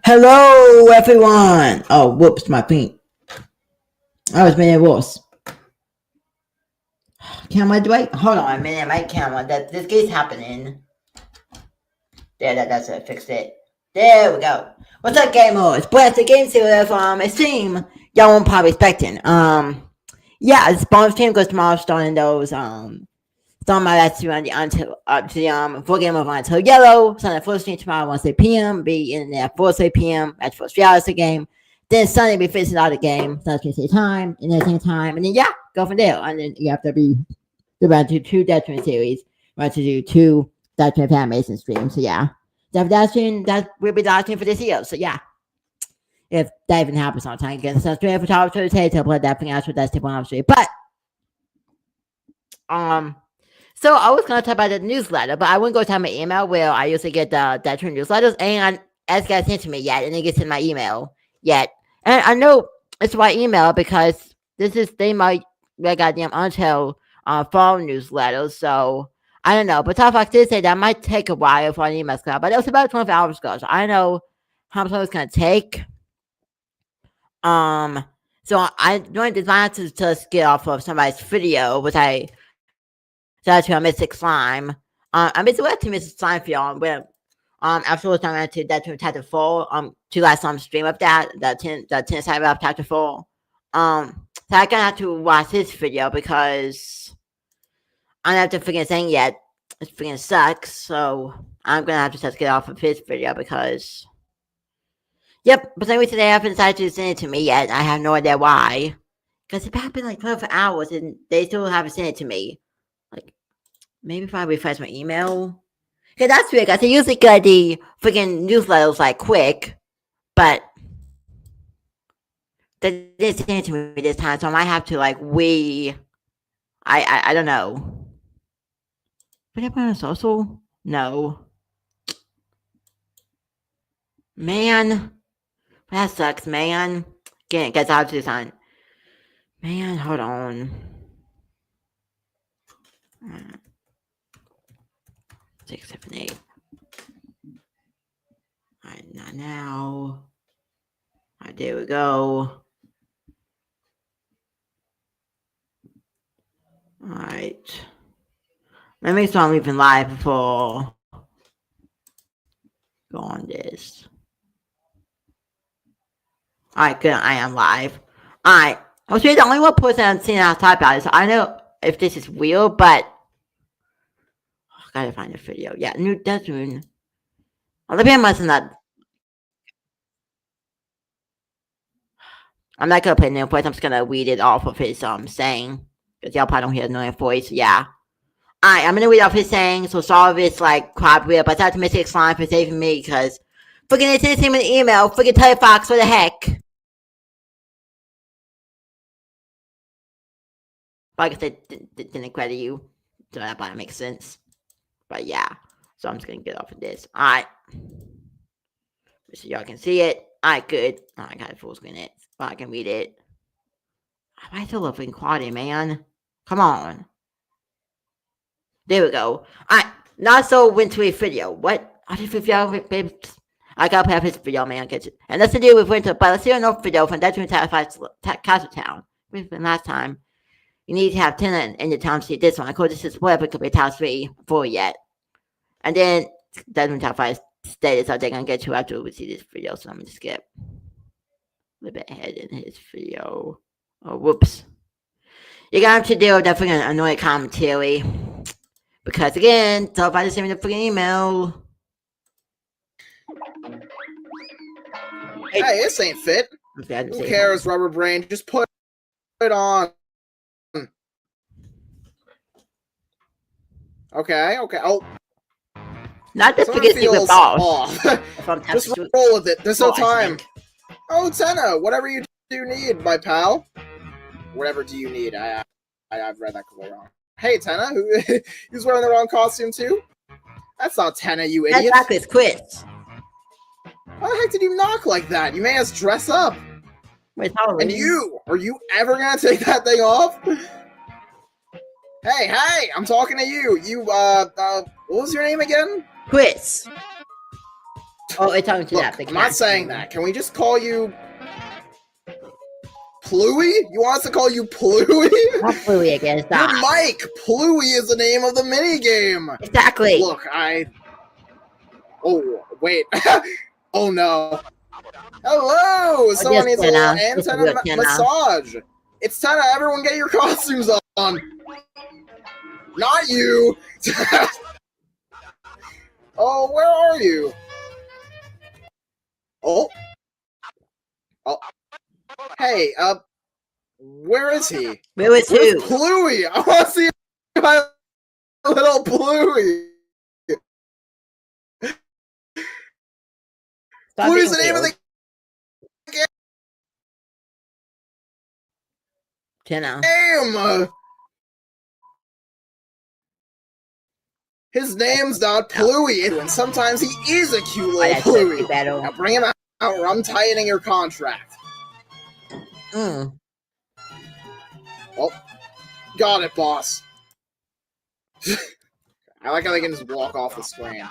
Hello, everyone. Oh, whoops, my feet. I was being worse. Camera, hold on a minute, my camera. This keeps happening. That's it. Fixed it. There we go. What's up, gamers? But the game series from a stream y'all won't probably expecting. Yeah, the spawn stream goes tomorrow, starting those starting my last two on the until up to the full game of Until Yellow. Sunday first stream tomorrow 1 p.m. Be in there 4 p.m. That's for 3 hours of the game. Then Sunday we finishing out the game. Sunday same time and then same time, and then yeah, go from there. And then you have to be about to do two Deltarune series. About to do two Deltarune animation streams. So yeah, that stream that will be the last stream for this year. So yeah. If that even happens on time again, so stream for top to take to play that thing out with that tip on stream. But so I was gonna talk about the newsletter, but I wouldn't go to my email where I usually get the Deltarune newsletters, and as guys sent to me yet, and it gets in my email yet. And I know it's my email because they might goddamn until fall newsletters, so I don't know. But Top Fox did say that might take a while for an email to come out, but it was about 24 hours ago, so I don't know how much it's gonna take. So I doing design to just get off of somebody's video, which I shout out to Mystic Slime. I'm basically to Mystic Slime for y'all. Where afterwards I'm going to Chapter 4. To last stream of that, the 10 side of Chapter 4. So I gonna have to watch this video because I don't have to freaking thing yet. It freaking sucks. So I'm gonna have to just get off of his video because yep, but anyway today I haven't decided to send it to me yet. I have no idea why. Because it's been like 12 hours and they still haven't sent it to me. Like, maybe if I refresh my email. Okay, that's weird. I usually get the freaking newsletters like quick, but they didn't send it to me this time, so I might have to like I don't know. But I put on social? No. Man. That sucks, man. Again, guess I'll do something. Man, hold on. 6, 7, 8. Alright, not now. Alright, there we go. Alright. Let me start leaving live before go on this. Alright, good. I am live. Alright. I was really the only one person I've seen outside about it, so I know if this is real, but I gotta find a video. Yeah, new Deltarune. Let me must not. I'm not gonna play new voice. I'm just gonna read it off of his saying because y'all probably don't hear no voice. Yeah. Alright, I'm gonna read off his saying. So sorry if it's like crop real, but shout out to Mystic Slime for saving me because freaking they sent him an email. Freaking tell Fox what the heck. Like I said, didn't credit you, so that probably makes sense. But yeah, so I'm just gonna get off of this. Alright. So y'all can see it. Alright, good. I got it full screen it. So I can read it. I still love quality, man. Come on. There we go. Alright. Not so went to a video. What? I just video, babe. I gotta play up his video, man. Get it. And that's the deal with Winter. But let's see another video from Deltarune Castle Town. From last time. You need to have 10 in the town to see this one. Of course, this is whatever could be Town 3 4 yet. And then Deltarune Top 5 status are they gonna get to after we see this video, so I'm gonna skip a little bit ahead in his video. Oh, whoops. You're gonna have to deal with that freaking annoying commentary. Because again, so if I just send me the freaking email. Hey, this ain't fit. Who cares, Rubber Brain? Just put it on. Okay. Oh. Not just because you get off. Just roll with it. There's no time. Oh, Tenna, whatever you do need, my pal. Whatever do you need? I've read that wrong. Hey, Tenna, who's wearing the wrong costume too? That's not Tenna, you idiot. Exactly, it's Quits. How the heck did you knock like that? You made us dress up. Wait, and you, are you ever gonna take that thing off? Hey, I'm talking to you. You, what was your name again? Quits. Oh, it's talking to Look, that. I'm not saying that. Can we just call you Pluey? You want us to call you Pluey? Not Bluey again. You're Stop. Mike. Pluey is the name of the minigame. Exactly. Look, Oh, wait. Oh, no. Hello! Someone needs a little antenna massage. It's Tenna. Everyone get your costumes on. Not you. Oh, where are you? Oh. Oh. Hey, where is he? Where was Where's who? Pluey? I want to see my little Pluey. Pluey's the name of the Tenna. game. His name's not Pluey, and sometimes he is a cute little Pluey. Now bring him out, or I'm tightening your contract. Oh, got it, boss. I like how they can just walk off the screen.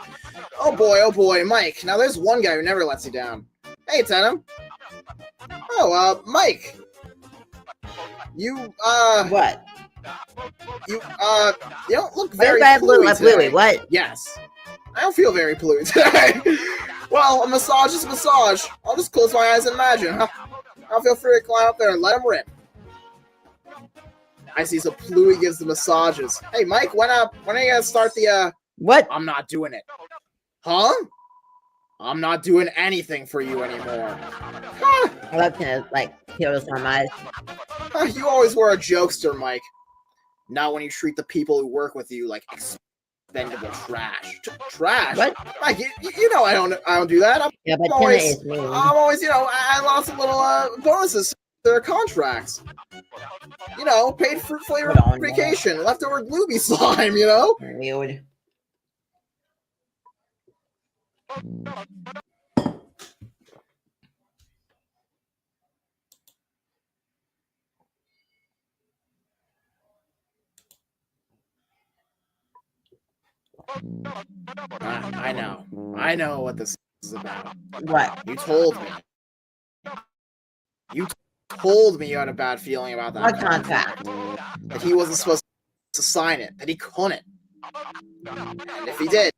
Oh boy, Mike. Now there's one guy who never lets you down. Hey, Tenna. Oh, Mike. You, What? You don't look very Pluey today. What? Yes. I don't feel very Pluey today. Well, a massage is a massage. I'll just close my eyes and imagine, huh? I'll feel free to climb up there and let him rip. I see, so Pluey gives the massages. Hey, Mike, when are you gonna start the, What? I'm not doing it. Huh? I'm not doing anything for you anymore. Huh. I love to, like, kill this on my eyes. You always were a jokester, Mike. Not when you treat the people who work with you like expendable trash. Trash? What? Mike, you know I don't do that. Yeah, but I'm always, Tenna is mean. I'm always, I lost a little bonuses to their contracts. Paid fruit flavored vacation, leftover gloomy slime, Weird. I know what this is about. What? You told me. You told me you had a bad feeling about that What contract? That he wasn't supposed to sign it. That he couldn't. And if he did,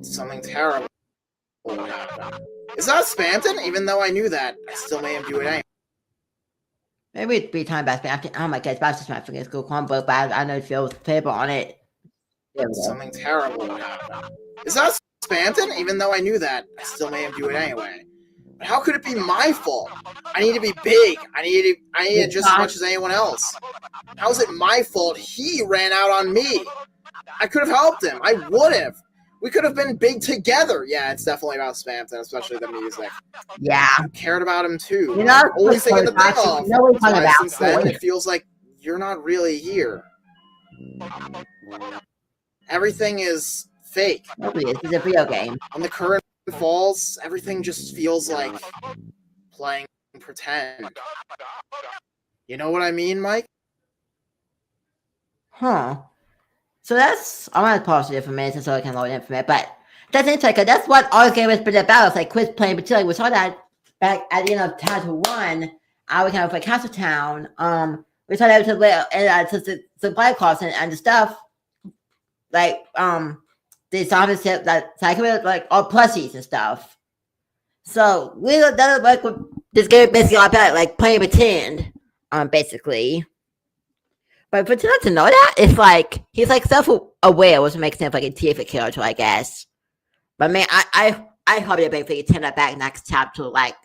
something terrible would happen. Is that Spanton? Even though I knew that, I still made him do it anyway. Maybe it'd be time back. Oh my god, it's just my freaking school combo, but I know it feels paper on it. Something terrible would happen. Is that Spanton? Even though I knew that, I still made him do it anyway. But how could it be my fault? I need to be big. I need it just as much as anyone else. How is it my fault he ran out on me? I could have helped him. I would have. We could have been big together. Yeah, it's definitely about Spanton, especially the music. Yeah. You cared about him too. You know, always taking the thing off. Since then, it feels like you're not really here. Everything is fake. This is a video game. When the current falls, everything just feels like playing pretend. You know what I mean, Mike? Huh. So I want to pause it for a minute so I can load in for a minute, but that's interesting, that's what all the game has been about. It's like quit playing pretend. We saw that back at the end of Title 1, I was kind of like Castletown. We saw that to supply costs and the stuff, like, the zombies that like all plushies and stuff. So that's like what this game basically all about, like playing pretend, basically. But for Tenna to know that, it's like he's like self-aware, which makes sense like a TF character, I guess. But man, I hope they bring Tenna back next chapter, like,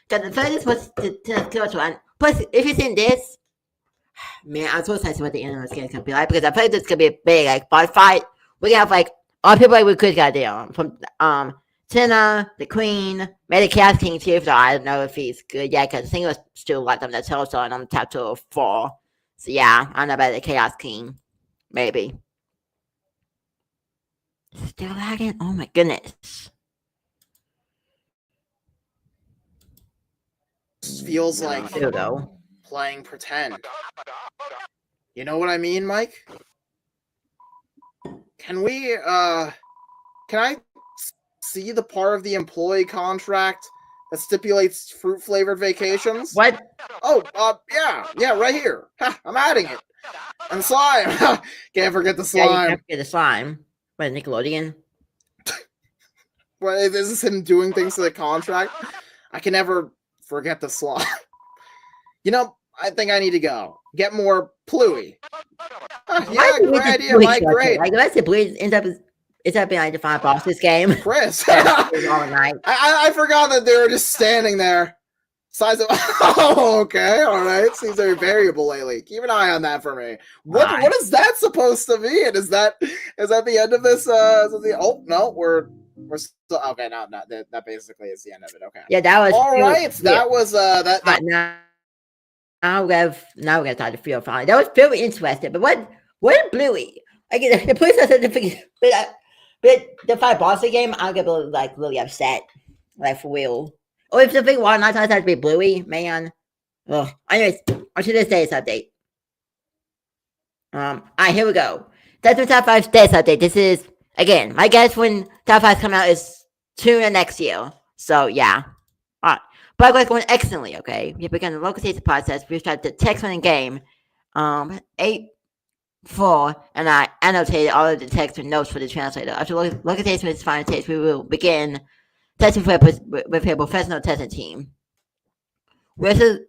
because the first was Tenna's character, and plus if you've seen this, man, I'm so excited to see what the end of this game is gonna be like, because I feel like this is gonna be a big like boss fight. We're gonna have like all people like we could got there from Tenna, the Queen, maybe the Chaos King too. So I don't know if he's good yet, because I think it was still like them that's also on chapter 4. So yeah, I don't know about the Chaos King. Maybe. Still lagging? Oh my goodness. Feels like playing pretend. You know what I mean, Mike? Can I see the part of the employee contract that stipulates fruit-flavored vacations? What? Oh, yeah, right here. Ha, I'm adding it. And slime. Can't forget the Yeah, you slime. can't forget the slime. What, Nickelodeon? What, is this him doing things to the contract? I can never forget the slime. You know, I think I need to go. Get more Pluie. Yeah, great idea, Mike. Great. Like, the rest of Bluey ends up being like the final boss this game. Chris. All night. I forgot that they were just standing there. Size of oh, okay, all right. Seems very variable lately. Keep an eye on that for me. What is that supposed to be? And is that the end of this? Oh no, we're still okay. No, that basically is the end of it. Okay. Yeah, that was all right. That was that. Now we're gonna talk to Phil finally. That was very interesting. But what Bluey? Like the police are but the five boss game, I'm gonna be like really upset, like for real. Or if the big one not has to be Bluey, man. Ugh. Anyways, on to this day's update. Alright, here we go. That's the top 5 days update. This is again, my guess when top 5 come out is sooner next year. So yeah. Alright. Progress going excellently, okay? We have begun the localization process. We've started the text running game. 8.4, and I annotated all of the text and notes for the translator. After localization is final text, we will begin testing with a professional testing team. We also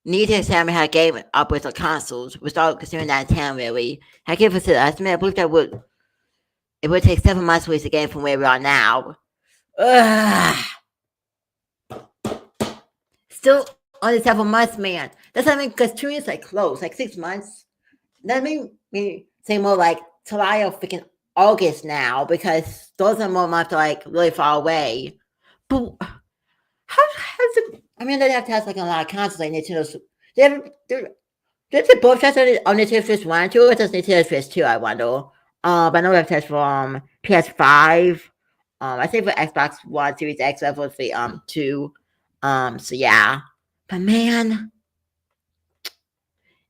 need to examine how game operates on consoles. We start considering that in town, really. I can't consider estimate. I believe that it would take 7 months to release the game from where we are now. Ugh. Still only 7 months, man. That's what I mean, because 2 years like close, like 6 months. That mean me say more like July or freaking August now, because those are more months like really far away. But how's it? I mean, they have to have like a lot of consoles like Nintendo. Did they both test on Nintendo Switch 1 and 2, or does Nintendo Switch 2? I wonder. But I know we have tests for PS5. I think for Xbox One Series X level for 2. So yeah. But man,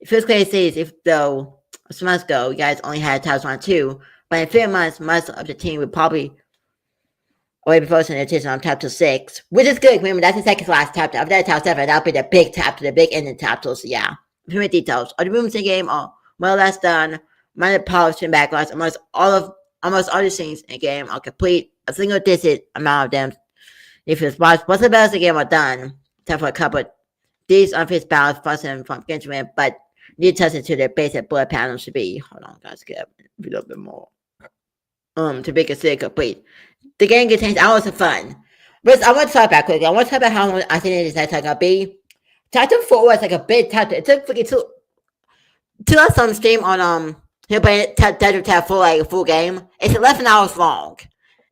it feels crazy if though some months ago you guys only had Tales 1 and 2, but in 3 months, most of the team would probably already be focusing their attention on chapter 6, which is good. Remember, that's the second to last chapter. After that, chapter 7, that'll be the big chapter, the big ending chapter. So yeah. Few details. All the movements in the game are more or less done. Minor polished and backgrounds. Almost all the scenes in the game are complete. A single digit amount of them. If it's most of the battles in the game are done, except for a couple. These unfinished battles functioning from Benjamin, but need to touch into their basic bullet patterns to be. Hold on, guys, get a little bit more. To be considered complete. The game contains hours of fun. But I want to talk about quickly. I want to talk about how long I think this next time gonna be. Chapter 4 was like a big chapter. It took freaking two hours on stream on here playing Tab 4 like a full game. It's 11 hours long.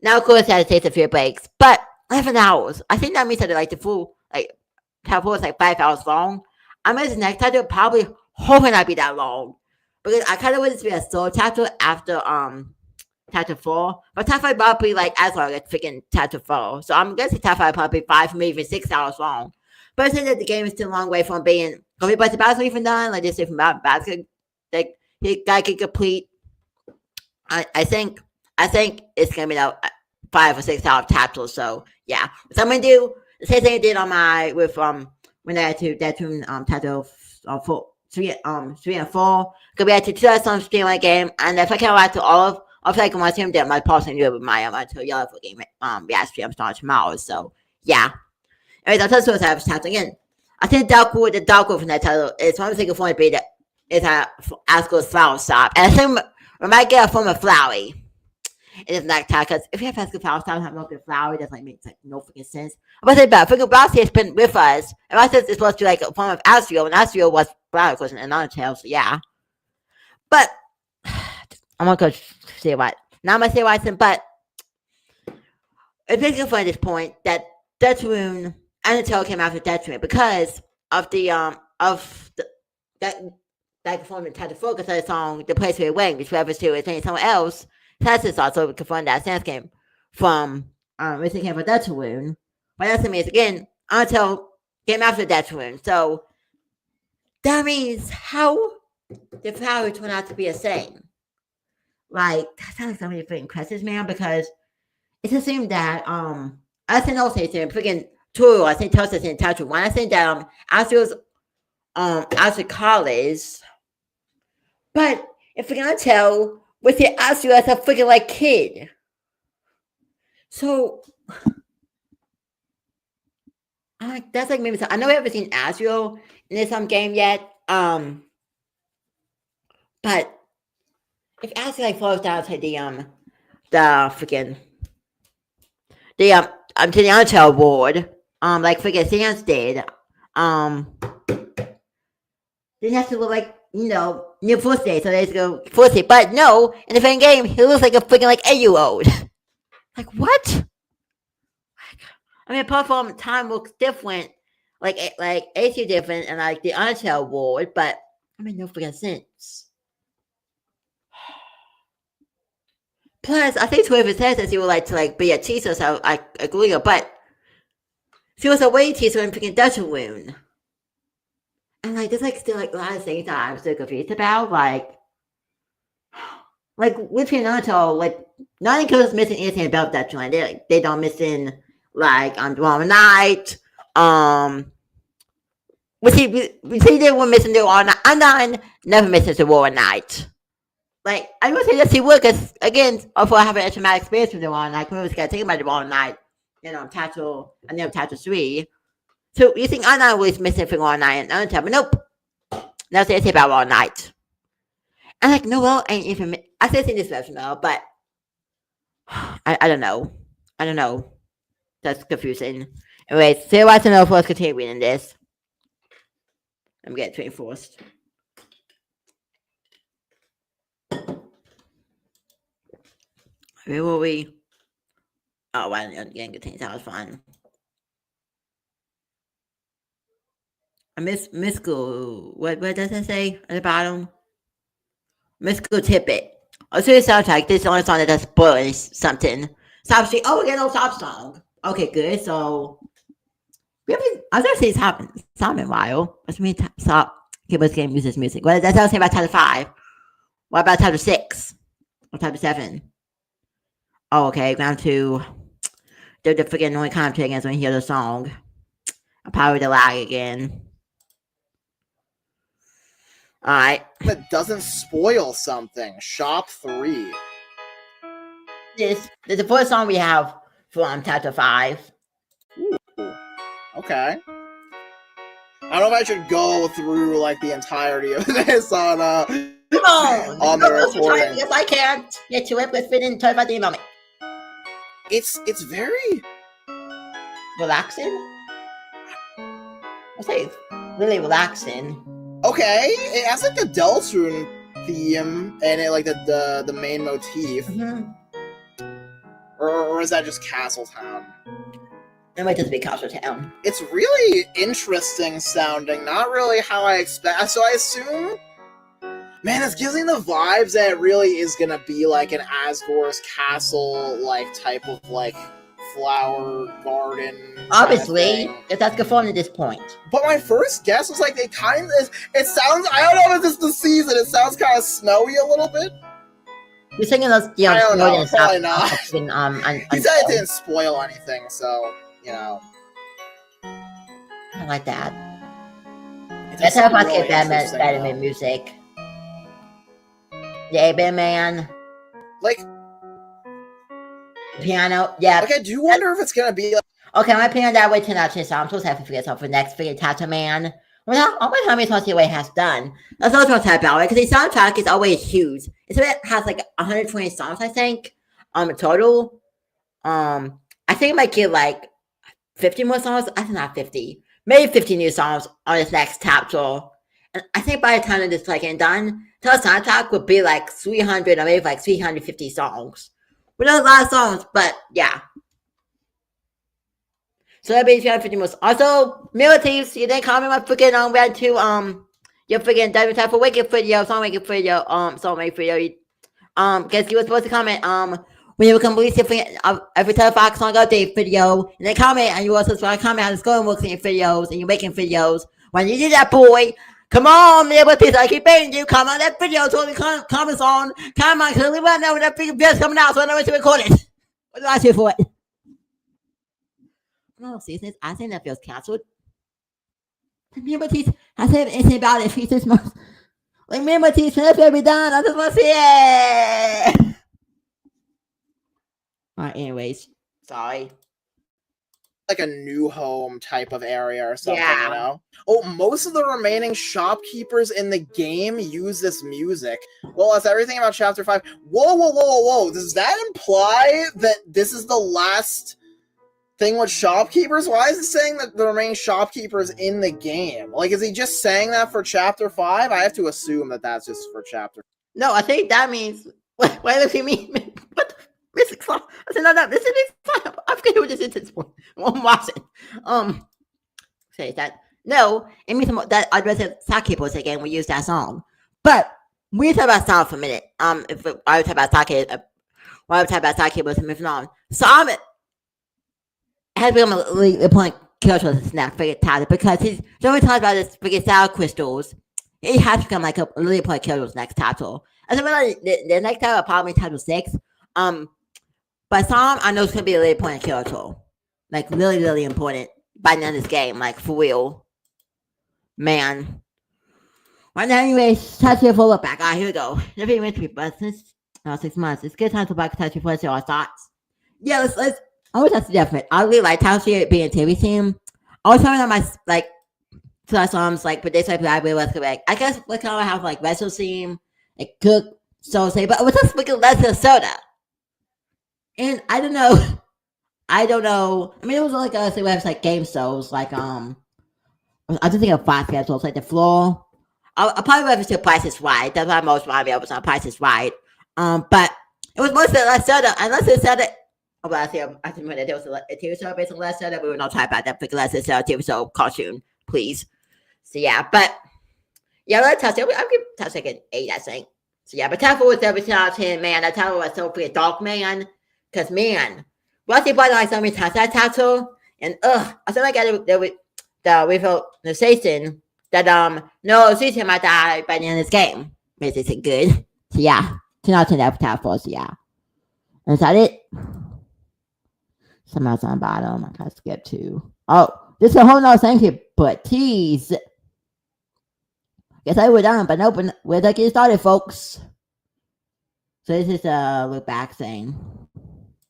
Now of course it has to take a few breaks, but 11 hours. I think that means that like the full like Tab 4 is like 5 hours long. I mean the next chapter probably hoping not be that long. Because I kinda want it to be a solo chapter after chapter 4. But chapter 5 probably like as long as freaking chapter 4. So I'm guessing chapter 5 probably 5, maybe even 6 hours long. But I think that the game is still a long way from being but the battles even done, like this different battles like he guy can complete. I think it's gonna be about 5 or 6 hour chapters. So yeah. So I'm gonna do the same thing I did on my with when I had to Deltarune chapter 4 3 and 4. Gonna be at to 2 hours on stream my game, and if I can't watch to all of like my team that my pulse and do it with my until yellow for game stream starting tomorrow. So yeah. Anyways, I'll tell you what I was testing again. I think the dark wood from that title is one thing for it to be that it's a Asco's flower shop. And I think we might get a form of flowery. It is not because if you have Asco flower shop and have no good flower, it doesn't make like no freaking sense. I'm gonna say about freaking Bossy has been with us. And I said it's supposed to be like a form of Astro, and Astro was flower question and Undertale, so yeah. But I'm gonna go say what. Now I'm gonna say what I said, but it's basically funny at this point that Deltarune Undertale came after Deltarune because of that performance had to focus on the song The Place Where It Went, which refers to it someone else. That's also confirmed that sense came from it came from Deltarune. But that's the means again, Undertale came after Deltarune. So that means how the power turned out to be the same. Like that sounds like so many freaking questions, man, because it's assumed that I think also it's in freaking two. I think tells us in touch with one. I think that Astro's Astro college, but if we're gonna tell, we see Astro as a freaking like kid. So that's like maybe I know we haven't seen Astro in some game yet. But if Astro like falls down to the freaking to the UNDERTALE board, like freaking Sans did, then he has to look like new full state, so they just go full state. But no, in the same game, he looks like a freaking like 8-year-old. Like what? I mean, apart from time looks different, like age is different, and like the UNDERTALE board, but I mean, no freaking sense. Plus, I think Twitter says that she would like to like be a teacher, so I agree, but she was a way teacher in freaking Deltarune. And like there's like still like a lot of things that I'm still confused about. Like with UNDERTALE, like nothing goes missing anything about Deltarune. They don't missing like on the wrong night. We see they were missing the wrong night. I'm never missing the wrong night. Like I would say that she would, because again, also I have an traumatic experience with the wrong night. We was got taken by the wrong night. Tattle 3. So you think Anna was missing from all night and UNDERTALE, but nope. That's what they say about all night. And like Noel ain't even. I still think this version though, but I don't know. I don't know. That's confusing. Anyway, so I don't know if let's continue reading this. I'm getting reinforced. Where were we? Oh, I didn't get contains. That was fun. I miss school. What does it say at the bottom? Miss school tidbit. Oh, so it sounds like this is the only song that does spoil something. Stop street. Oh, we get no stop song. Okay, good. So we haven't. I was gonna say it's in a while. Let's me stop. Okay, let's get music. What does that say about chapter 5? What about chapter 6? Or chapter 7? Oh, okay. Ground 2. The freaking only commentary against when you hear the song. I'll probably the lag again. Alright. That doesn't spoil something. Shop 3. This is the first song we have from chapter 5. Ooh. Okay. I don't know if I should go through like the entirety of this on Come on the recording. Yes, I can't get to it. Let's fit in 25 moment. It's very relaxing. I'll say it's really relaxing. Okay, it has like the Deltarune theme and it like the main motif. Mm-hmm. Or is that just Castletown? It might just be Castletown. It's really interesting sounding, not really how I expect. So I assume, man, it's giving the vibes that it really is gonna be like an Asgore's castle like type of like flower garden. Obviously, if that's conformed at this point. But my first guess was like they kind of. It sounds. I don't know if it's just the season. It sounds kind of snowy a little bit. You're singing those, I don't know. Probably not. He said it didn't spoil anything, so you know. I like that. That's how I get Batman music. Yeah, Batman. Like piano, yeah. Like I do wonder if it's gonna be. Okay, my opinion that way turned out to, so I'm supposed to have to figure something for next freaking Tattoo Man. Well, all my time is supposed to see what it has done. That's all I want to type out, right? Because the soundtrack is always huge. It has like 120 songs, I think, total. I think it might get like 50 more songs. I think not 50, maybe 50 new songs on this next chapter. And I think by the time that this like getting done, the soundtrack would be like 300 or maybe like 350 songs. But there's a lot of songs, but yeah. So that'd be 350 more. Also, Militives, you didn't comment my freaking read to your freaking diving type for wicked video, song making video, because you were supposed to comment when you complete your every Telefox song update video, and then comment, and you also supposed to comment how the scoring works in your videos, and you're making videos. When you do that, boy, come on, Militives, I keep begging you, comment on that video, so the comments on, come on, clearly right now when that freaking video's coming out, so I know when to record it. What do I say for it? No, seasons. I think that feels canceled. Remember, I said anything about it. Features months. Remember, it's gonna be done. I just want to see it. Alright, anyways. Sorry. Like a new home type of area or something, Yeah. you know? Oh, most of the remaining shopkeepers in the game use this music. Well, that's everything about Chapter 5. Whoa. Does that imply that this is the last thing with shopkeepers? Why is it saying that the remaining shopkeepers in the game? Like, is he just saying that for Chapter 5? I have to assume that that's just for Chapter 5. No, I think that means... What does he mean? What the... Mystic Slime. I said, no, this is Slime. I forget who this is at this point. I'm watching. Say that. No, it means that I'd rather shopkeepers again. We use that song, but we talk about song for a minute. If I was talking about shopkeepers, moving on. Song has become a point character in Snap Figure title because he's so we talk about this Figure Sour Crystals. It has become like a really point character's next title. I said, well, the next title probably title 6. But Psalm, I know it's gonna be a really important character. Like really important by the end of this game, like for real. Man. Right now, anyways, touch your full look back. Alright, here we go. If you went to but since 6 months, it's good time to back touch before our thoughts. Yeah, let's I always have to definite. I really like how she being a TV team. I was talking about my like songs like but this type I really was correct. I guess we kind of have like wrestle theme, like cook, so say, but it was just freaking less than soda. And I don't know. I mean, it was like we have like game shows, like I just think of 5 schedules, like the floor. I probably would have Price is Right. That's why most of my was on Price is Right. But it was mostly less soda, unless it said it. Oh, well, I think when there was a TV show based on less soda, we were not talking about that. Because less soda TV show cartoon, please. So yeah, but yeah, let's touch it. I'll give touch like an 8, I think. So yeah, but Tough was 17 out of 10, man. That title was so freaking dark, man. Cause man, Rusty bought like so many times that title, and I feel like the realization that no season might die by the end of this game. Makes it good. So yeah, 10 out of 10 that title. So yeah, and is that it? Something else on the bottom. I gotta skip to. Oh, this is a whole nother thing here, but tease. Guess I we're done, but nope, we're just getting started, folks. So this is a look back thing.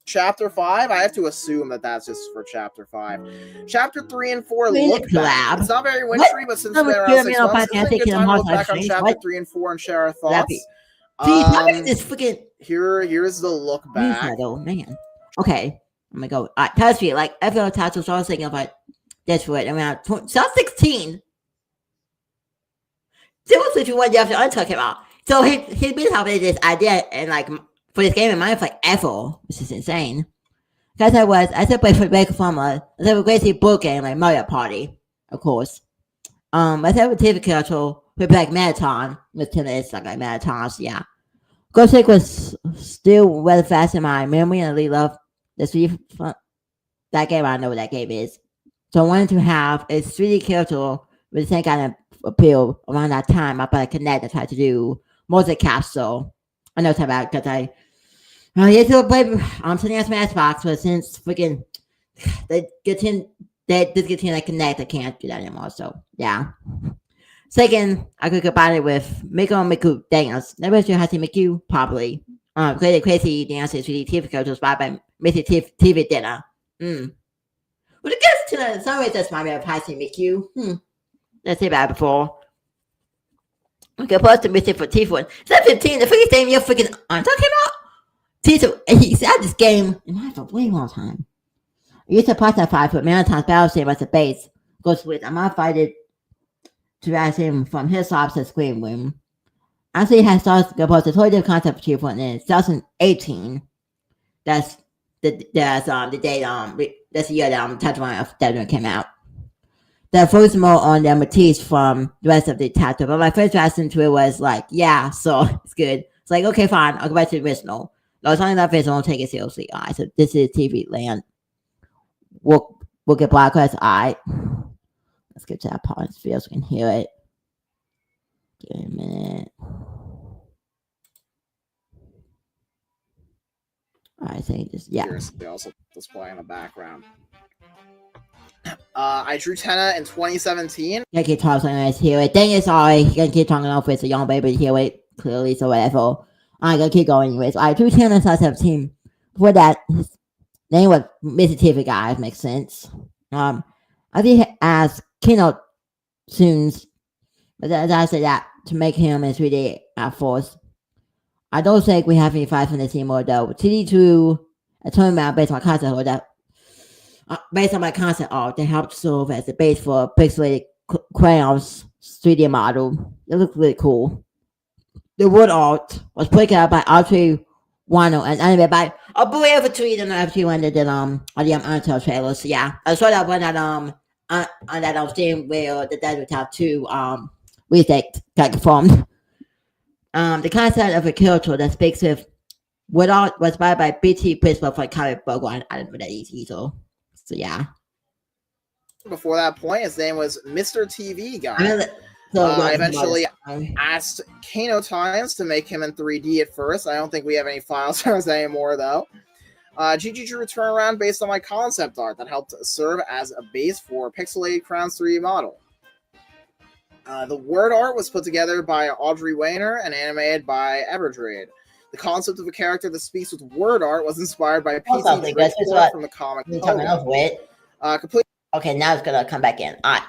Chapter 5, I have to assume that that's just for Chapter 5. Chapter 3 and 4 look back. It's not very wintry, but since it's been around 6 months, it's a good time to look back on Chapter 3 and 4 and share our thoughts. This freaking here's the look back. Oh man. Okay, I'm gonna go. Touch me like every other title. So I was thinking about this for it around 16. Seriously, what you have to talking about. So he's been having this idea and like for this game in mind for like ever, which is insane. Because I still play for Breaker Formula. I still have a great board game like Mario Party, of course. I still have a TV character with like Marathon with tennis, like Marathons, yeah. Ghost Trick was still rather fast in my memory, and I really love that game. I know what that game is. So I wanted to have a 3D character with the same kind of appeal around that time. I put a Connect and tried to do Music Capsule. I know it's about because I used to play on Smash Xbox, but since freaking they discontinue like Connect, I can't do that anymore. So yeah. Second, I could combine it with Miku Dance. Never sure how to make you probably. Crazy dances 3D TV characters inspired by Missy TV Dinner. But I guess in some ways that's my way of how to make you. Let's say about before. Okay, post to Missy for T4. 15, the freaking game you're freaking I'm talking about? T2, he's at this game in my for a way long time. I used to pass that 5 foot Marathon's battle save as the base. Goes with I'm invited to ask him from his ops to Scream Room. Actually, has started to propose a totally different concept for T4 in 2018. That's the day that's the year that Touchdown of Deltarune came out. That focused more on the Matisse from the rest of the chapter. But my first reaction to it was like, yeah, so it's good. It's like, okay, fine, I'll go back to the original. No, it's only enough I won't take it seriously. Alright, so this is TV land. We'll get Black Quest. Alright. Let's get to that part and feel so we can hear it. Give me a minute. I think just yeah. Seriously, also display in the background. I drew Tenna in 2017. Gonna keep talking as hear it. Then it's alright. Gonna keep talking off with a young baby hear it clearly, so whatever. I'm gonna keep going anyways. I drew 10 in 2017. Before that, his name was Mr. TV Guys, makes sense. I did ask keynote tunes, but as I said that to make him in 3D at first. I don't think we have any fights from the team or though. TD2 a tournament based on concept or that based on my concept art that helped serve as the base for pixelated crayons 3D model. It looked really cool. The wood art was put out by Audrey Wano and animated by I believe a tweet and I've tweeted that on the Undertale trailer. So yeah, I saw that one that on that thing where the dead would have two retake got formed. The concept of a character that speaks with wood art was inspired by BT principle for comic book one. I didn't know that either. So yeah. Before that point, his name was Mr. TV Guy. I eventually asked Kano Times to make him in 3D at first. I don't think we have any files for us anymore, though. GG drew a turnaround based on my concept art that helped serve as a base for pixelated Crowns 3D model. The word art was put together by Audrey Weiner and animated by Everdread. The concept of a character that speaks with word art was inspired by PC from the comic. Okay, now it's gonna come back in. Alright.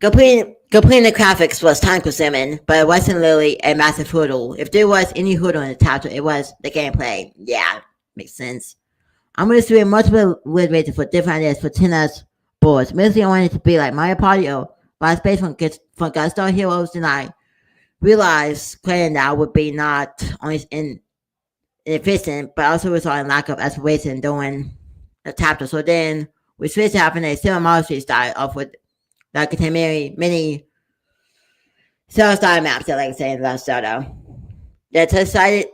Completing the graphics was time consuming, but it wasn't really a massive hurdle. If there was any hurdle in the title, it was the gameplay. Yeah, makes sense. I'm going to do multiple ways for different ideas for Tenna's boards. Mostly I wanted it to be like Mario Party or Last Space from Gunstar Heroes, and I realized creating that would be not only inefficient, but also result in lack of exploration during the chapter. So then we switched to having a Silver Mario Street style of with that contain many cell style maps that like say in the Soto. That's decided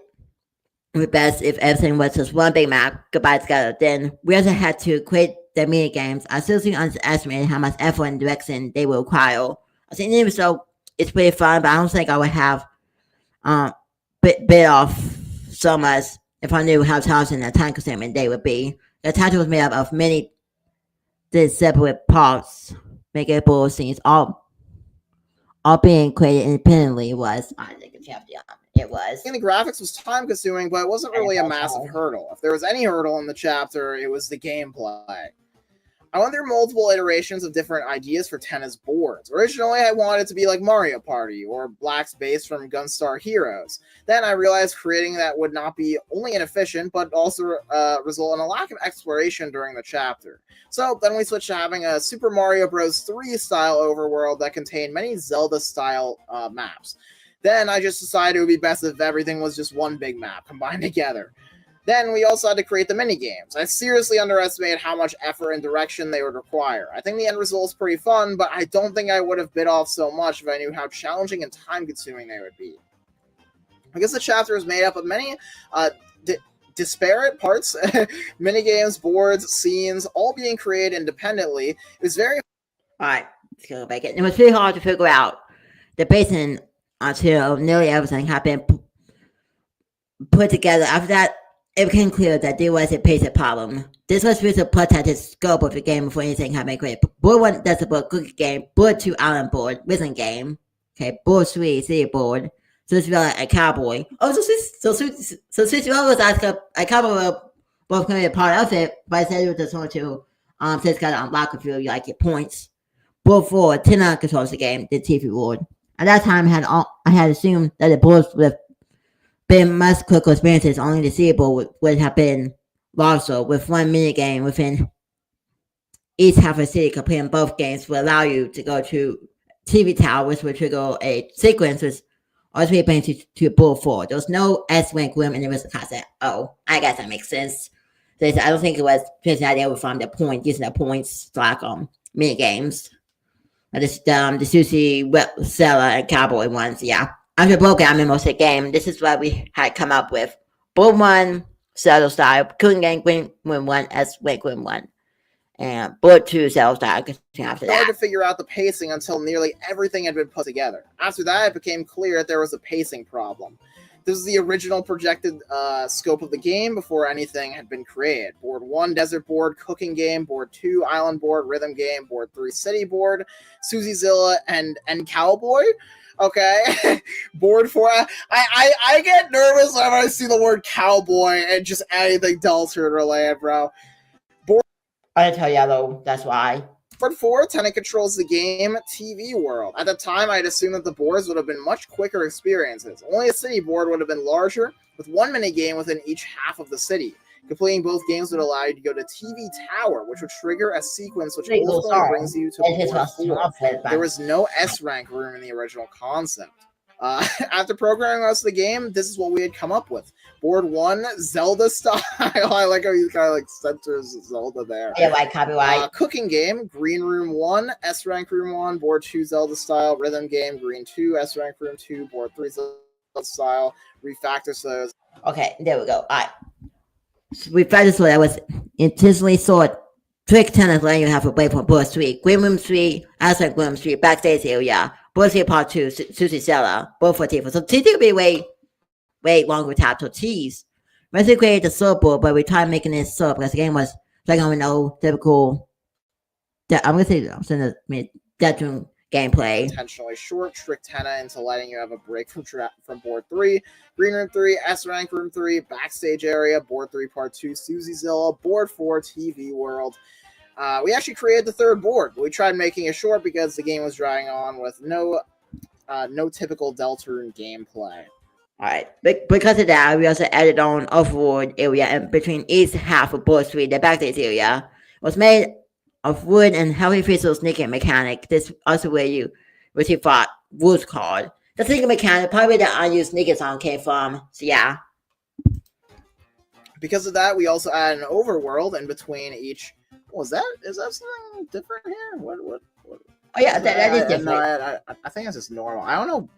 would best if everything was just one big map goodbye together. Then we also had to create the mini games. I seriously underestimated how much effort and direction they will require. I think even so it's pretty fun, but I don't think I would have bit off so much if I knew how challenging and time consuming they would be. The title was made up of many separate parts, makeable scenes, all being created independently was I think it was. And the graphics was time consuming, but it wasn't really a massive hurdle. If there was any hurdle in the chapter, it was the gameplay. I went through multiple iterations of different ideas for Tenna's boards. Originally, I wanted it to be like Mario Party or Black's base from Gunstar Heroes. Then I realized creating that would not be only inefficient, but also result in a lack of exploration during the chapter. So then we switched to having a Super Mario Bros. 3 style overworld that contained many Zelda style maps. Then I just decided it would be best if everything was just one big map combined together. Then we also had to create the minigames. I seriously underestimated how much effort and direction they would require. I think the end result is pretty fun, but I don't think I would have bit off so much if I knew how challenging and time-consuming they would be. I guess the chapter is made up of many disparate parts, minigames, boards, scenes, all being created independently. It was very... Alright, let's go back in. It was really hard to figure out the basin until nearly everything had been put together. After that, it became clear that there was a pacing problem. This was really to protect the scope of the game before anything had been created. Board 1, that's a board cookie game. Board 2, island board, rhythm game. Okay, board 3, city board. So it's like a cowboy. Oh, so since you always ask a cowboy both can be a part of it, but I said it was just want to so it's got to unlock a few like your points. Board 4, Tenna controls the game, the TV board. At that time, I had assumed that the boards would have been much quicker experiences. Only the city board would have been larger, with one minigame within each half a city. Completing both games would allow you to go to TV tower, which would trigger a sequence which ultimately brings you to board 4. There was no S-Wing room, and there was a concept. Oh, I guess that makes sense. So I don't think it was just an idea from the point, using the points like minigames. The sushi seller and cowboy ones, yeah. After broken, I most of the game. This is what we had come up with. Board 1, Zelda style. Cooking game, Green 1, S-Wing 1. And Board 2, Zelda style. After that, hard to figure out the pacing until nearly everything had been put together. After that, it became clear that there was a pacing problem. This is the original projected scope of the game before anything had been created. Board 1, Desert Board, Cooking Game. Board 2, Island Board, Rhythm Game. Board 3, City Board, Susie Zilla, and Cowboy. Okay. Board 4. I get nervous whenever I see the word cowboy and just anything Deltarune related, bro. I tell yellow, that's why. Board 4, Tenant controls the game TV World. At the time, I'd assumed that the boards would have been much quicker experiences. Only a city board would have been larger, with one mini game within each half of the city. Completing both games would allow you to go to TV Tower, which would trigger a sequence which ultimately brings you to Board 4. There was no S-rank room in the original concept. After programming most of the game, this is what we had come up with. Board 1, Zelda style. I like how he kind of like centers Zelda there. Yeah, like copyright. Cooking Game, Green Room 1, S-Rank Room 1, Board 2, Zelda style. Rhythm Game, Green 2, S-Rank Room 2, Board 3, Zelda style. Refactor those. Okay, there we go. All right. So refactor so that was intentionally sort. Trick tenants letting you have a break from Board 3. Green Room 3, S-Rank Room 3, Backstage Area. Board 3 Part 2, Susie Seller. Board 4 T4. So T2 will be way longer with tap to tease. Basically created the sub board, but we tried making it sub because the game was like on no typical. I'm gonna say Deltarune gameplay. Intentionally short, trick tenant into letting you have a break from Board 3, Green Room 3, S-Rank Room 3, Backstage Area, Board 3 Part 2, Susie Zilla, Board 4 TV World. We actually created the third board. We tried making it short because the game was dragging on with no typical Deltarune gameplay. Alright, because of that, we also added on off-road area and between each half of Board 3, the backstage area was made of wood and heavy physical sneaking mechanic. This also where you thought rules card. The sneaking mechanic, probably the unused sneaker song came from, so yeah. Because of that, we also added an overworld in between each. Is that something different here? What? Oh yeah, that is different. No, I think it's just normal. I don't know.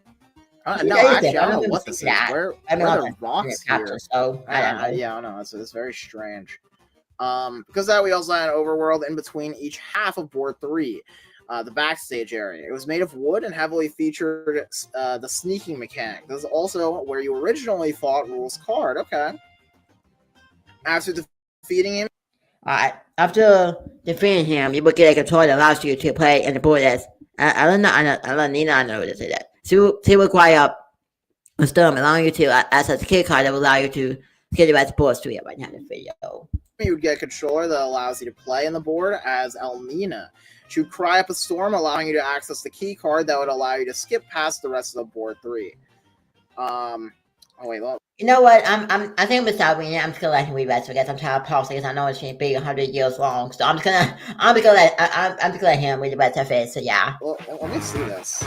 No, actually, I don't know what this is. Where are the rocks here? So, I don't know. Yeah, I don't know. It's very strange. Because of that, we also had an overworld in between each half of Board 3, the backstage area. It was made of wood and heavily featured the sneaking mechanic. This is also where you originally fought Rules card. Okay. After defeating him. Alright, after defeating him, you will get a controller that allows you to play in the board as I don't know to say that. So he will acquire a storm allowing you to access a key card that will allow you to get the right boards to it right now in the video. You would get a controller that allows you to play in the board as Elmina. She would cry up a storm, allowing you to access the key card that would allow you to skip past the rest of the Board 3. You know what? I think I'm gonna stop reading it. I'm just gonna let him read it because I'm tired of pausing because I know it's gonna be 100 years long. So I'm just gonna let him read the rest of it. So yeah. Well, let me see this.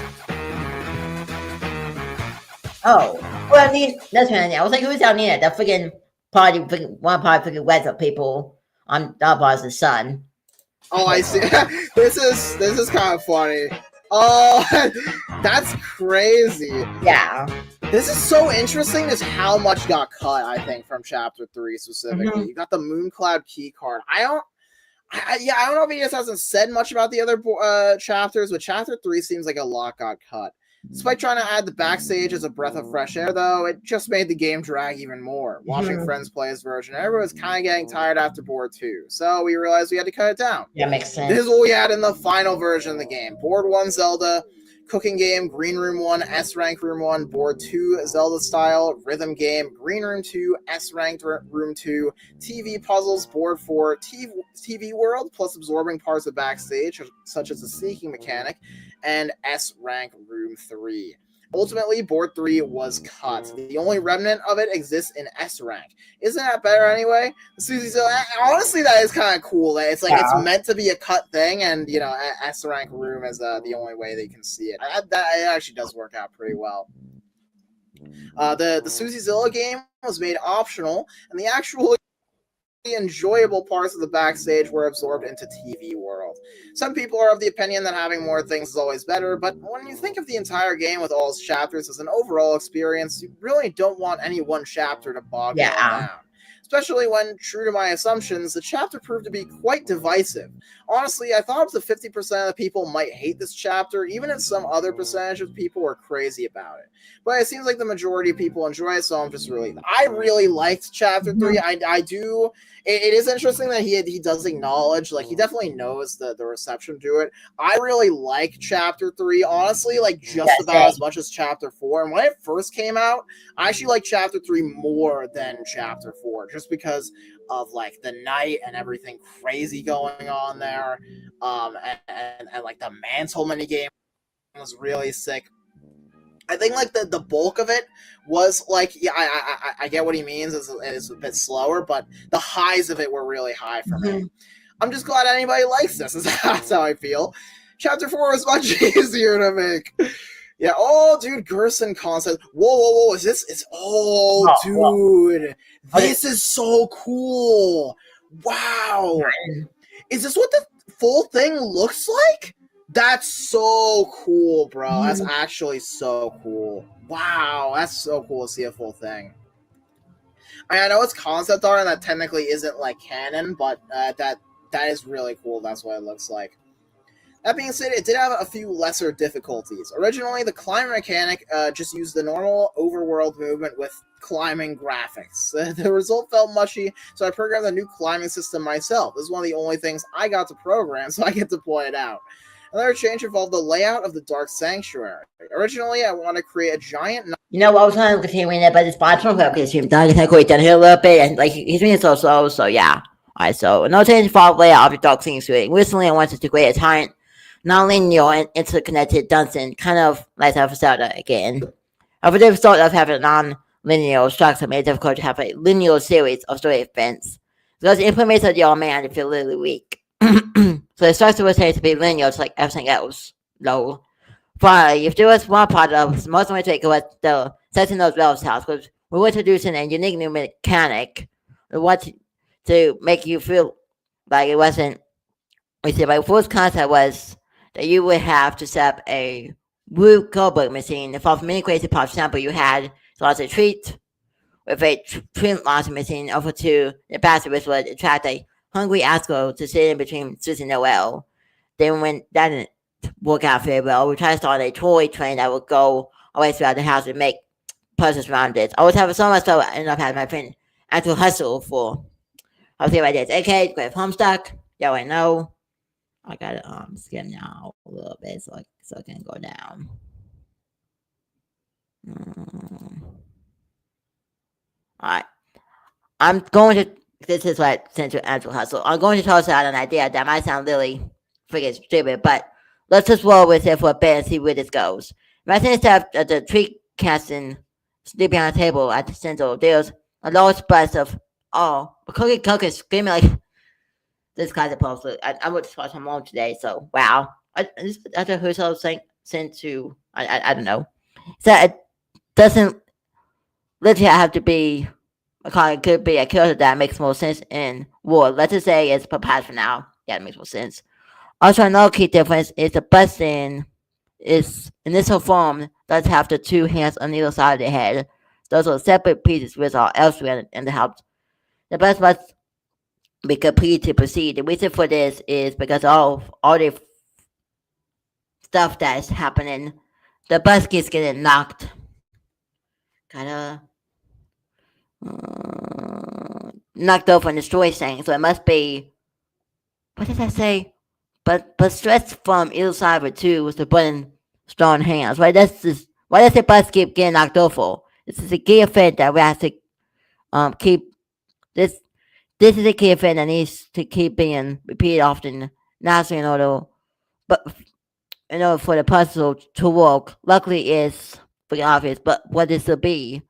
Oh, well, I mean, that's what I was like, who's down here? The freaking freaking weather people on the sun. Oh, I see. This is kind of funny. Oh, that's crazy. Yeah. This is so interesting is how much got cut, I think, from Chapter 3 specifically. Mm-hmm. You got the Mooncloud key card. I don't know if he just hasn't said much about the other chapters, but Chapter 3 seems like a lot got cut. Despite trying to add the backstage as a breath of fresh air, though, it just made the game drag even more. Watching friends play his version, everyone was kind of getting tired after Board 2, so we realized we had to cut it down. Yeah, makes sense. This is what we had in the final version of the game. Board 1, Zelda. Cooking Game, Green Room 1, S-Rank Room 1, Board 2, Zelda Style, Rhythm Game, Green Room 2, S-Ranked Room 2, TV Puzzles, Board 4, TV World, plus absorbing parts of backstage, such as the sneaking mechanic, and S-Rank Room 3. Ultimately, Board 3 was cut. The only remnant of it exists in S-Rank. Isn't that better anyway? Honestly, that is kind of cool. It's like it's meant to be a cut thing, and you know, S-Rank Room is the only way they can see it. That it actually does work out pretty well. The Susie Zilla game was made optional, and the actual enjoyable parts of the backstage were absorbed into TV World. Some people are of the opinion that having more things is always better, but when you think of the entire game with all its chapters as an overall experience, you really don't want any one chapter to bog you down. especially when, true to my assumptions, the chapter proved to be quite divisive. Honestly, I thought up to 50% of the people might hate this chapter, even if some other percentage of people were crazy about it. But it seems like the majority of people enjoy it, so I'm just really... I really liked chapter 3. I do... It is interesting that he does acknowledge, like, he definitely knows the reception to it. I really like chapter 3, honestly, like, just about as much as chapter 4. And when it first came out, I actually like chapter 3 more than chapter 4, just because of, like, the night and everything crazy going on there. And like, the mantle minigame was really sick. I think, like, the bulk of it was, like, yeah, I get what he means. It's a bit slower, but the highs of it were really high for me. I'm just glad anybody likes this. That's how I feel. Chapter 4 was much easier to make. Yeah, oh, dude, Gerson concept. Whoa, is this? Dude, this is so cool. Wow. Is this what the full thing looks like? That's so cool, bro. That's actually so cool. Wow, that's so cool to see a full thing. I know it's concept art and that technically isn't, like, canon, but that is really cool. That's what it looks like. That being said, it did have a few lesser difficulties. Originally, the climber mechanic just used the normal overworld movement with climbing graphics. The result felt mushy, so I programmed a new climbing system myself. This is one of the only things I got to program, so I get to deploy it out. Another change involved the layout of the Dark Sanctuary. Originally, I wanted to create a giant... You know, I was trying to continue in it, but it's bottom because he's done down here a little bit, and, like, he's being so slow, so yeah. Alright, so no change involved layout of the Dark Sanctuary. Recently, I wanted to create a giant, non-linear and interconnected dungeon, kind of like that for Zelda again. However, the result of having a non-linear structure made it difficult to have a linear series of story events, because the implements of the old man feel really weak. So the structure was said to be linear, just like everything else. No. Finally, if there was one part of the most way was the setting those Wells house, because we were introducing a unique new mechanic. We want to make you feel like it wasn't. We said my first concept was that you would have to set up a Rube Goldberg machine involving many crazy parts. For example, you had lots of treat with a print launching machine over to the basket, which would attract a hungry Asco to sit in between Susan and Noel. Then when that didn't work out very well, we tried to start a toy train that would go away throughout the house and make puzzles around it. I was having so much fun. I ended up having my friend Andrew hustle for I'll see what I did. Okay, great Homestuck. Yeah, I know. I gotta skim now a little bit so it can go down. Alright. I'm going to this is what I sent to Andrew Hustle. I'm going to toss out an idea that might sound really freaking stupid, but let's just roll with it for a bit and see where this goes. Imagine instead of the tree casting sleeping on a table at the center, there's a large bust of Cookie screaming like this guy's supposed to. I went to watch him home today, so wow. After Hustle sent to I don't know. So it doesn't literally have to be. It could be a character that makes more sense in war. Let's just say it's Papyrus for now. Yeah, it makes more sense. Also, another key difference is the busting is initial form does have the two hands on either side of the head. Those are separate pieces which are elsewhere in the house. The bust must be complete to proceed. The reason for this is because all the stuff that is happening, the bust keeps getting knocked. Knocked over and destroyed things. So it must be. What did I say? But stress from either side of it too was the button strong hands. Why does the bus keep getting knocked over? This is a key effect that we have to keep. This is a key effect that needs to keep being repeated often, not in order, but in order for the puzzle to work. Luckily, it's pretty obvious. But what this will be?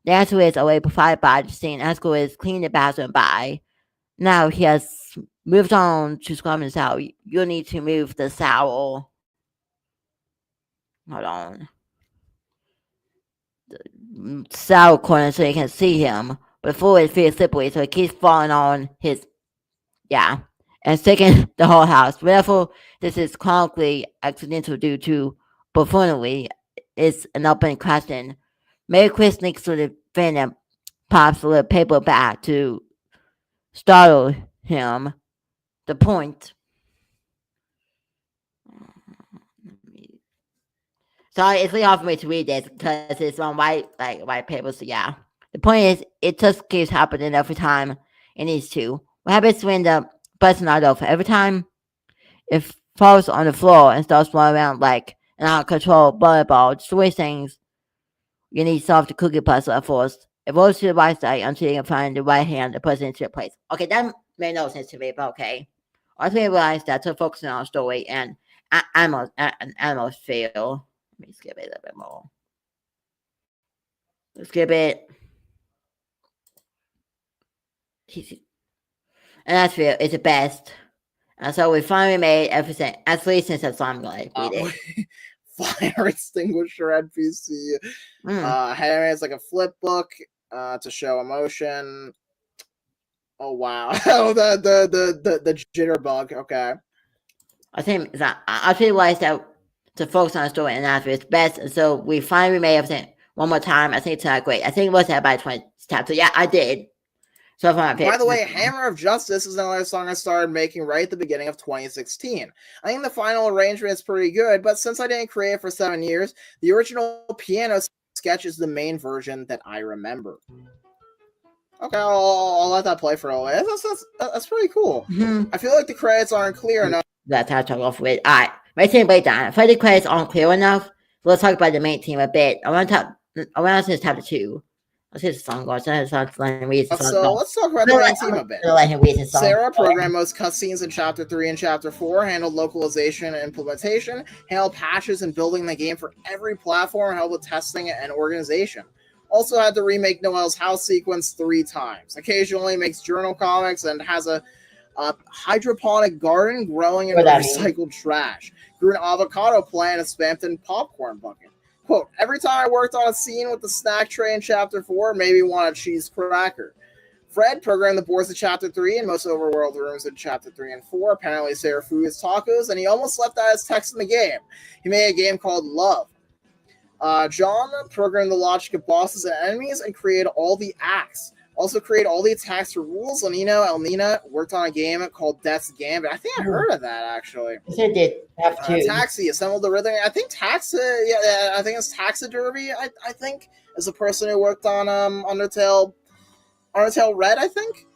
The answer is already provided by the scene. Asco is cleaning the bathroom by. Now he has moved on to scrubbing his towel. You'll need to move the towel. Hold on. The towel corner so you can see him. Before it feels slippery, so it keeps falling on his. Yeah. And sticking the whole house. Whenever this is chronically accidental due to buffoonery, it's an open question. Mary Chris sneaks to the fan and pops a little paper bag to startle him. The point. Sorry, it's really hard for me to read this because it's on white paper. So yeah, the point is, it just keeps happening every time it needs to. What happens when the button's not over? Every time it falls on the floor and starts rolling around like an out of control volleyball, destroys things. You need to solve the cookie puzzle at first. It rolls to the right side until you can find the right hand to put it into place. Okay, that made no sense to me, but okay. I also realized that to focus on our story and animals fail. Let me skip it a little bit more. Let's skip it. And that's real. It's the best. And so we finally made everything. At least since that's I'm going to read it. Fire extinguisher NPC. It's like a flip book to show emotion. Oh wow! Oh, the jitterbug. Okay. I think that I realized that to focus on the story and that's it's best. And so we finally made everything one more time. I think it's not great. I think it was that by 20 times. So yeah, I did. So by the way, Hammer of Justice is another song I started making right at the beginning of 2016. I think the final arrangement is pretty good, but since I didn't create it for 7 years, the original piano sketch is the main version that I remember. Okay, I'll let that play for a while. That's pretty cool. Mm-hmm. I feel like the credits aren't clear enough. That's how I talk off with. Alright, my team breakdown. If the credits aren't clear enough, let's talk about the main team a bit. I want to say chapter 2. Let's hear the song go. So let's talk about the main team a bit. Let him read his song. Sarah programmed most cutscenes in Chapter 3 and Chapter 4, handled localization and implementation, handled patches and building the game for every platform, helped with testing and organization. Also had to remake Noelle's house sequence 3 times. Occasionally makes journal comics and has a hydroponic garden growing in recycled trash. Grew an avocado plant and spammed in popcorn bucket. Quote, every time I worked on a scene with the snack tray in Chapter 4, maybe want a cheese cracker. Fred programmed the boards of Chapter 3 and most overworld rooms in Chapter 3 and 4. Apparently Sarah flew his tacos, and he almost left out his text in the game. He made a game called Love. John programmed the logic of bosses and enemies and created all the acts. Also created all the attacks for rules. Elnina worked on a game called Death's Gambit. I think I heard of that, actually. I did have to. Taxi assembled the rhythm. I think I think it's Taxidermy, I think, is the person who worked on Undertale Red, I think.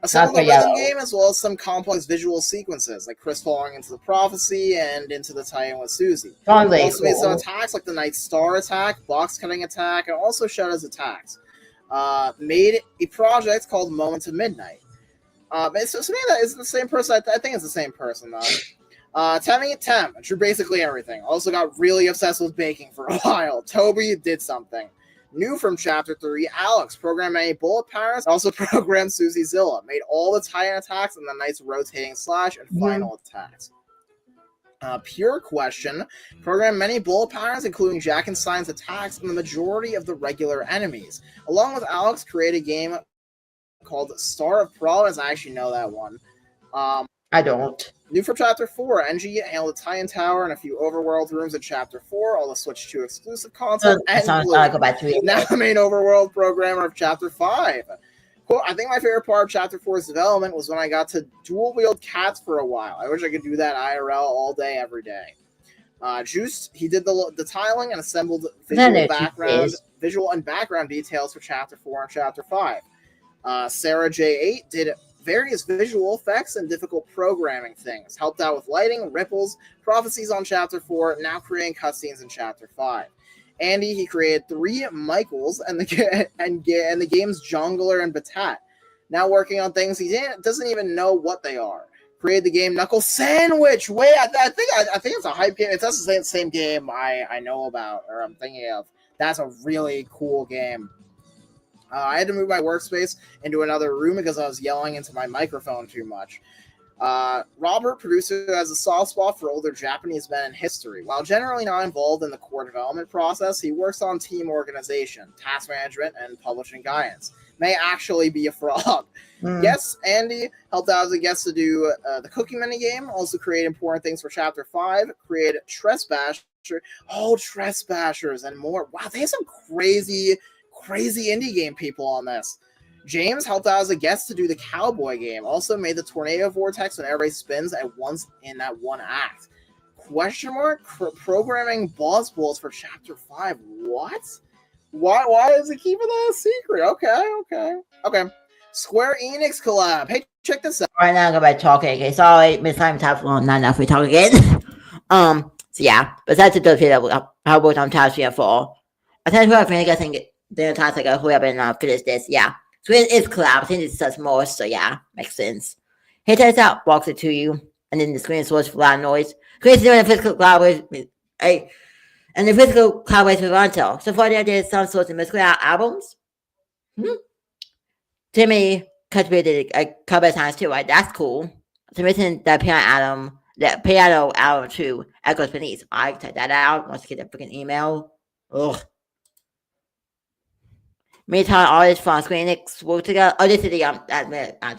Assembled the rhythm game as well as some complex visual sequences, like Chris falling into the prophecy and into the tie-in with Susie. Also made some attacks like the Night Star attack, box cutting attack, and also Shadow's attacks. Made a project called Moment to Midnight. So to me, that is the same person. I think it's the same person, though. Tem drew basically everything. Also got really obsessed with baking for a while. Toby did something. New from Chapter 3, Alex programmed many bullet patterns. Also programmed Susie Zilla. Made all the tie-in attacks and the Knight's rotating slash and final attacks. Pure Question programmed many bullet patterns, including Jackenstein's attacks and the majority of the regular enemies. Along with Alex, created a game called Star of Providence. I actually know that one. I don't. New for Chapter 4, NG handled the Tie-in Tower and a few overworld rooms in Chapter 4, all the Switch 2 exclusive content, and go back to it. Now the main overworld programmer of Chapter 5. Quote, I think my favorite part of Chapter 4's development was when I got to dual-wield cats for a while. I wish I could do that IRL all day, every day. Juice, he did the tiling and assembled visual and background details for Chapter 4 and Chapter 5. Sarah J8 did various visual effects and difficult programming things. Helped out with lighting, ripples, prophecies on Chapter 4, now creating cutscenes in Chapter 5. Andy, he created 3 Michaels and the game's Jongler and Batat. Now working on things he doesn't even know what they are. Created the game Knuckle Sandwich. Wait, I think it's a hype game. It's the same game I know about or I'm thinking of. That's a really cool game. I had to move my workspace into another room because I was yelling into my microphone too much. Robert, producer, has a soft spot for older Japanese men in history. While generally not involved in the core development process, he works on team organization, task management, and publishing guidance. May actually be a fraud. Yes, Andy helped out as a guest to do the cooking minigame, also create important things for Chapter 5, created Trespasser, Trespassers, and more. Wow, they have some crazy indie game people on this. James helped out as a guest to do the cowboy game. Also made the tornado vortex when everybody spins at once in that one act. Question mark? Programming boss balls for chapter 5. What? Why is it keeping that a secret? Okay. Square Enix collab. Hey, check this out. Right now, I'm gonna be talking. Okay, sorry, Miss Time Top long, not enough. We talk again. So yeah, besides the video, I worked on Task 3 and 4. I tell you what, I think the task I got whoever finish this. Yeah, so it is collab. I think it's such more. So yeah, makes sense. Hey, test out, walks it to you, and then the screen source for loud noise. Creates doing a physical collaboration. And the physical collaboration with UNDERTALE. So far, there did some sorts of musical albums. Timmy contributed a couple of times too, right? That's cool. So missing the piano album to Echoes Beneath. I check that out. Let's get that freaking email. Ugh. Meantime, all this from Square Enix work together. Oh, this is the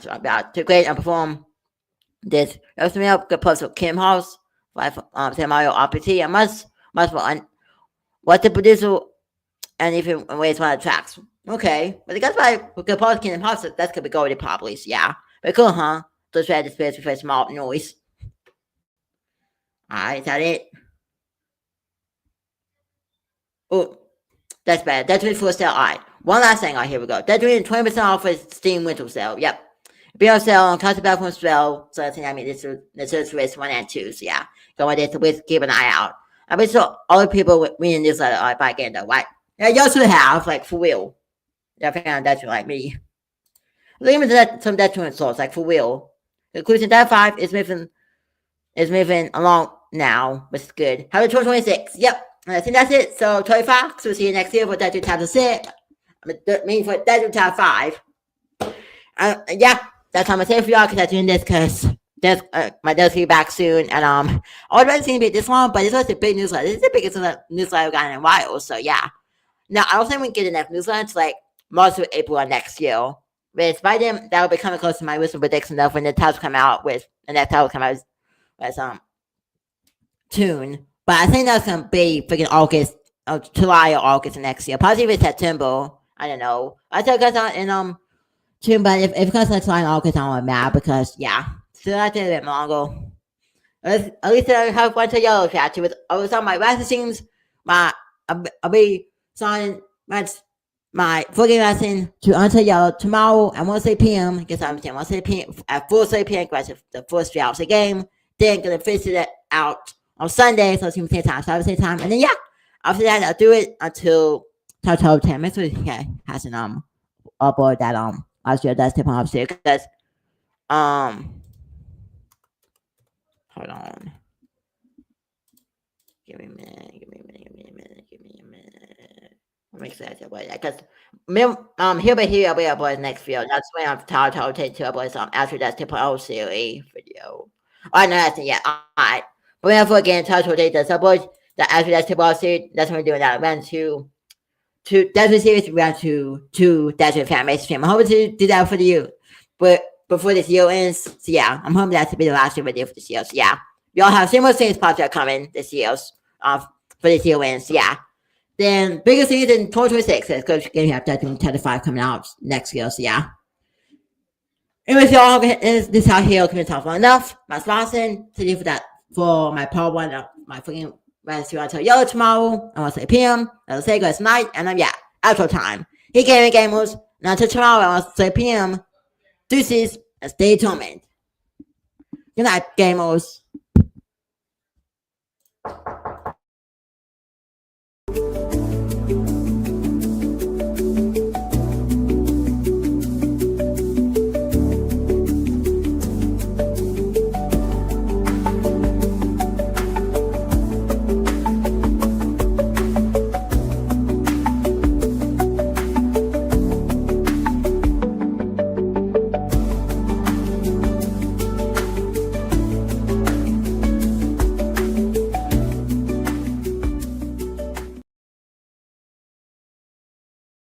about to create and perform this. Also, me up good post with Kim House, like Mario RPG, and must what the producer and even ways one of the tracks. Okay, but that's why we could post Kim House. That's gonna be going probably. Yeah, but cool, huh? Just read the space for small noise. Alright, is that it? Oh, that's bad. That's really full sale. Alright, one last thing. Alright, here we go. That's really 20% off with Steam Winter Sale. Yep. Be on sale on custom platforms as well. So I think this is race 1 and 2. So yeah, go on this with keep an eye out. I mean, so all the people reading this letter are back in though, right? Yeah, you also have, like, for real. I found that's like me. Look at some detriment source, like for real. The conclusion that 5 is moving along now, which is good. How about 26? Yep. I think that's it. So 25. So we'll see you next year for Detriment Chapter 6. I mean for Detriment Chapter 5. Yeah, that's how I'm gonna say for y'all because I'm doing this because my dad's will be back soon. And I wasn't seeing it this long, but this was a big newsletter. This is the biggest newsletter I've gotten in a while. So yeah. Now I don't think we can get the next newsletter until like March or April of next year. But by then, that will be coming close to my wisdom prediction of when the titles come out with the next title come out as June. But I think that's gonna be freaking August, July or August of next year. Possibly even September. I don't know. I thought it comes out in June, but if it comes out July and August, I'm mad because yeah, still have to a bit longer. At least I have one to yellow chat. I was on my last scenes. I'll be signing my full-game lesson to Until Yellow tomorrow at 1:30 p.m. I guess I'm saying 1:30 p.m. at 4:30 p.m. the first 3 hours of the game. Then gonna finish it out on Sunday, so it's gonna be the same time. So the same time, and then yeah, after that I'll do it until 10. Make sure he hasn't upload that last year does tip on upstairs because hold on. Give me a minute. I'm excited about that because he'll be here upload next video. That's when I'm told to upload after that tip on series video. Oh no, that's it yet. Alright. But whenever again Total Date does upload that after that tip on series, that's when we're doing that round to that's the series round to that's your fan base stream. I'm hoping to do that for you. But before this year ends, so yeah, I'm hoping that to be the last video for this year. So yeah. We all have similar things pops out coming this year for this year ends, so yeah. Then biggest things in 2026 is because you have Deltarune 5 coming out next year, so yeah. Anyways, y'all, this out here coming talk long enough. My sponsor to do for that for my part 1 of my freaking Wednesday until yellow tomorrow. I want to say PM. I'll say good night, and yeah, outro time. Hey gamers, and until tomorrow, I want to say PM. Deuces and stay tuned. Good night, gamers.